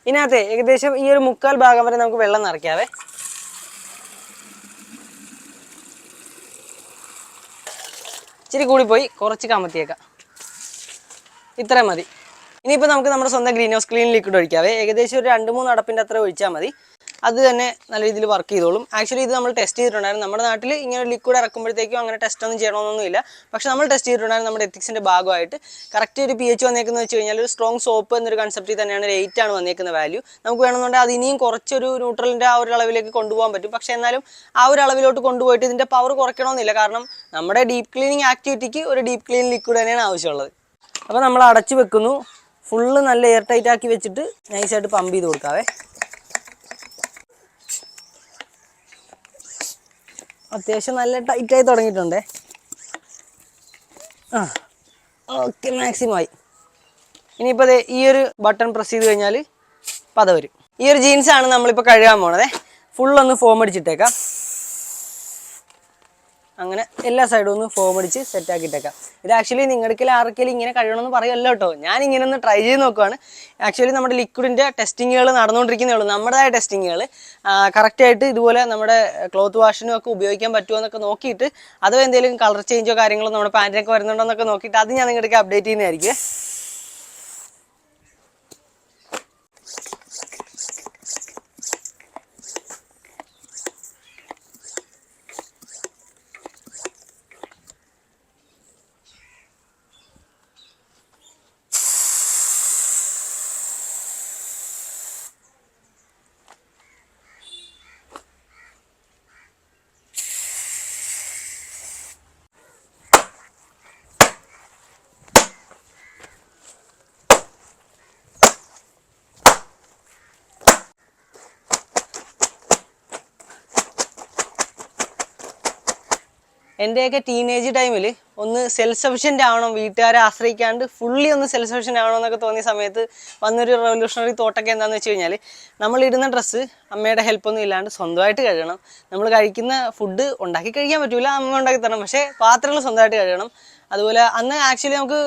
ഇതിനകത്ത് ഏകദേശം ഈ ഒരു 3/4 ഭാഗം വരെ നമുക്ക് വെള്ളം നിറയ്ക്കാവേ. ഇച്ചിരി കൂടിപ്പോയി, കുറച്ച് കമത്തിയേക്കാം. ഇത്രയും മതി. ഇനിയിപ്പോൾ നമുക്ക് നമ്മുടെ സ്വന്തം ഗ്രീൻ ഹൗസ് ക്ലീൻ ലിക്വിഡ് ഒഴിക്കാവേ. ഏകദേശം ഒരു 2-3 അടപ്പിൻ്റെ അത്ര ഒഴിച്ചാൽ മതി. അത് തന്നെ നല്ല രീതിയിൽ വർക്ക് ചെയ്തോളും. ആക്ച്വലി ഇത് നമ്മൾ ടെസ്റ്റ് ചെയ്തിട്ടുണ്ടായിരുന്നു. നമ്മുടെ നാട്ടിൽ ഇങ്ങനെ ഒരു ലിക്വിഡ് ഇറക്കുമ്പോഴത്തേക്കും അങ്ങനെ ടെസ്റ്റ് ഒന്നും ചെയ്യണമെന്നൊന്നുമില്ല. പക്ഷേ നമ്മൾ ടെസ്റ്റ് ചെയ്തിട്ടുണ്ടായിരുന്നു നമ്മുടെ എത്തിക്സിൻ്റെ ഭാഗമായിട്ട്. കറക്റ്റ് ഒരു pH വന്നേക്കുന്നത് വെച്ച് കഴിഞ്ഞാൽ ഒരു സ്ട്രോങ് സോപ്പ് എന്നൊരു കൺസെപ്റ്റിൽ തന്നെയാണ് 8 ആണ് വന്നേക്കുന്ന വാല്യൂ. നമുക്ക് വേണമെന്നുണ്ടെങ്കിൽ അത് ഇനിയും കുറച്ചൊരു ന്യൂട്രലിൻ്റെ ആ ഒരു അളവിലേക്ക് കൊണ്ടുപോകാൻ പറ്റും. പക്ഷേ എന്നാലും ആ ഒരു അളവിലോട്ട് കൊണ്ടുപോയിട്ട് ഇതിൻ്റെ പവർ കുറയ്ക്കണമെന്നില്ല. കാരണം നമ്മുടെ ഡീപ്പ് ക്ലീനിങ് ആക്ടിവിറ്റിക്ക് ഒരു ഡീപ്പ് ക്ലീൻ ലിക്വിഡ് തന്നെയാണ് ആവശ്യമുള്ളത്. അപ്പോൾ നമ്മൾ അടച്ചു വെക്കുന്നു. ഫുള്ള് നല്ല എയർ ടൈറ്റ് ആക്കി വെച്ചിട്ട് നൈസായിട്ട് പമ്പ് ചെയ്ത് കൊടുക്കാവേ. അത്യാവശ്യം നല്ല ടൈറ്റായി തുടങ്ങിയിട്ടുണ്ടേ. ഓക്കെ, മാക്സിമം ആയി. ഇനിയിപ്പോൾ അതെ ഈ ഒരു ബട്ടൺ പ്രസ് ചെയ്ത് കഴിഞ്ഞാൽ പത വരും. ഈ ഒരു ജീൻസാണ് നമ്മളിപ്പോൾ കഴുകാൻ പോണതേ. ഫുള്ളൊന്ന് ഫോം അടിച്ചിട്ടേക്കാം. അങ്ങനെ എല്ലാ സൈഡും ഒന്ന് ഫോം അടിച്ച് സെറ്റാക്കിയിട്ടേക്കാം. ഇത് ആക്ച്വലി നിങ്ങളുടെ ആർക്കെങ്കിലും ഇങ്ങനെ കഴിയണമെന്ന് പറയുമല്ലോ കേട്ടോ. ഞാൻ ഇങ്ങനെ ഒന്ന് ട്രൈ ചെയ്ത് നോക്കുവാണ്. ആക്ച്വലി നമ്മുടെ ലിക്വിഡിൻ്റെ ടെസ്റ്റിങ്ങുകൾ നടന്നുകൊണ്ടിരിക്കുന്നേ ഉള്ളൂ. നമ്മുടേതായ ടെസ്റ്റിങ്ങുകൾ കറക്റ്റായിട്ട് ഇതുപോലെ നമ്മുടെ ക്ലോത്ത് വാഷിനും ഒക്കെ ഉപയോഗിക്കാൻ പറ്റുമോ എന്നൊക്കെ നോക്കിയിട്ട്, അതോ എന്തെങ്കിലും കളർ ചേഞ്ചോ കാര്യങ്ങളോ നമ്മുടെ പാൻറ്റിനൊക്കെ വരുന്നുണ്ടോ എന്നൊക്കെ നോക്കിയിട്ട് അത് ഞാൻ നിങ്ങൾക്ക് അപ്ഡേറ്റ് ചെയ്യുന്നതായിരിക്കും. എൻ്റെയൊക്കെ ടീനേജ് ടൈമിൽ ഒന്ന് സെൽഫ് സഫിഷ്യൻ്റ് ആവണം, വീട്ടുകാരെ ആശ്രയിക്കാണ്ട് ഫുള്ളി ഒന്ന് സെൽഫ് സഫിഷ്യൻ്റ് ആവണം എന്നൊക്കെ തോന്നിയ സമയത്ത് വന്നൊരു റെവല്യൂഷണറി തോട്ടൊക്കെ എന്താണെന്ന് വെച്ച് കഴിഞ്ഞാൽ, നമ്മളിടുന്ന ഡ്രസ്സ് അമ്മയുടെ ഹെൽപ്പൊന്നും ഇല്ലാണ്ട് സ്വന്തമായിട്ട് കഴുകണം. നമ്മൾ കഴിക്കുന്ന ഫുഡ് ഉണ്ടാക്കി കഴിക്കാൻ പറ്റില്ല, അമ്മ ഉണ്ടാക്കി തരണം. പക്ഷേ പാത്രങ്ങൾ സ്വന്തമായിട്ട് കഴുകണം. അതുപോലെ അന്ന് ആക്ച്വലി നമുക്ക്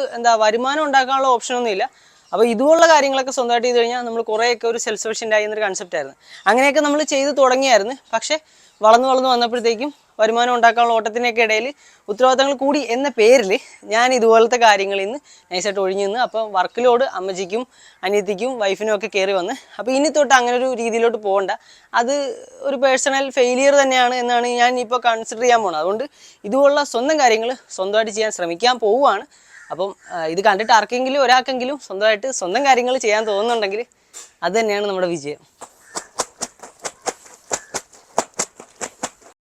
വരുമാനം ഉണ്ടാക്കാനുള്ള ഓപ്ഷനൊന്നും ഇല്ല. അപ്പോൾ ഇതുപോലുള്ള കാര്യങ്ങളൊക്കെ സ്വന്തമായിട്ട് ചെയ്ത് കഴിഞ്ഞാൽ നമ്മൾ കുറേയൊക്കെ ഒരു സെൽഫ് സഫിഷ്യൻ്റ് ആയി എന്നൊരു കൺസെപ്റ്റായിരുന്നു. അങ്ങനെയൊക്കെ നമ്മൾ ചെയ്ത് തുടങ്ങിയായിരുന്നു. പക്ഷേ വളർന്നു വന്നപ്പോഴത്തേക്കും വരുമാനം ഉണ്ടാക്കാനുള്ള ഓട്ടത്തിനൊക്കെ ഇടയിൽ ഉത്തരവാദിത്തങ്ങൾ കൂടി എന്ന പേരിൽ ഞാൻ ഇതുപോലത്തെ കാര്യങ്ങളിൽ നിന്ന് നൈസായിട്ട് ഒഴിഞ്ഞു നിന്ന്. അപ്പോൾ വർക്ക് ലോഡ് അമ്മച്ചിക്കും അനിയത്തിക്കും വൈഫിനും ഒക്കെ കയറി വന്ന്. അപ്പോൾ ഇനി തൊട്ട് അങ്ങനെ ഒരു രീതിയിലോട്ട് പോകണ്ട, അത് ഒരു പേഴ്സണൽ ഫെയിലിയർ തന്നെയാണ് എന്നാണ് ഞാൻ ഇപ്പോൾ കൺസിഡർ ചെയ്യാൻ പോകുന്നത്. അതുകൊണ്ട് ഇതുപോലുള്ള സ്വന്തം കാര്യങ്ങൾ സ്വന്തമായിട്ട് ചെയ്യാൻ ശ്രമിക്കാൻ പോവുകയാണ്. അപ്പം ഇത് കണ്ടിട്ട് ആർക്കെങ്കിലും ഒരാൾക്കെങ്കിലും സ്വന്തമായിട്ട് സ്വന്തം കാര്യങ്ങൾ ചെയ്യാൻ തോന്നുന്നുണ്ടെങ്കിൽ അത് തന്നെയാണ് നമ്മുടെ വിജയം.